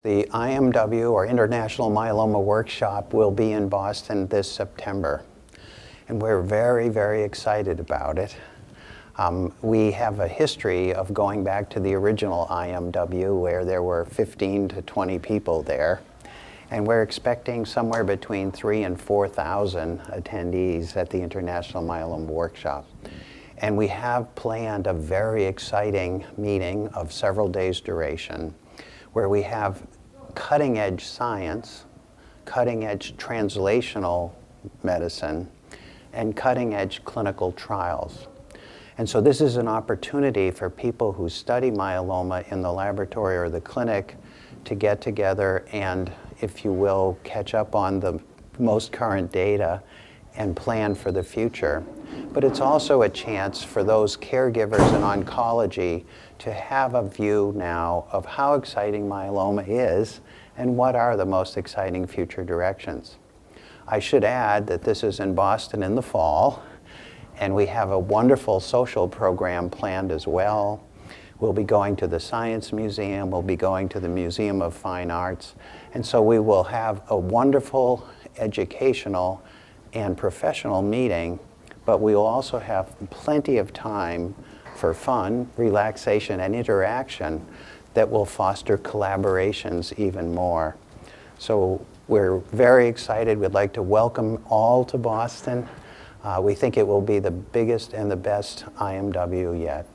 The IMW, or International Myeloma Workshop, will be in Boston this September, and we're very, very excited about it. We have a history of going back to the original IMW, where there were 15 to 20 people there, and we're expecting somewhere between 3,000 and 4,000 attendees at the International Myeloma Workshop. And we have planned a very exciting meeting of several days' duration, where we have cutting-edge science, cutting-edge translational medicine, and cutting-edge clinical trials. And so this is an opportunity for people who study myeloma in the laboratory or the clinic to get together and, if you will, catch up on the most current data and plan for the future. But it's also a chance for those caregivers in oncology to have a view now of how exciting myeloma is and what are the most exciting future directions. I should add that this is in Boston in the fall, and we have a wonderful social program planned as well. We'll be going to the Science Museum, we'll be going to the Museum of Fine Arts, and so we will have a wonderful educational and professional meeting, but we will also have plenty of time for fun, relaxation, and interaction that will foster collaborations even more. So we're very excited. We'd like to welcome all to Boston. We think it will be the biggest and the best IMW yet.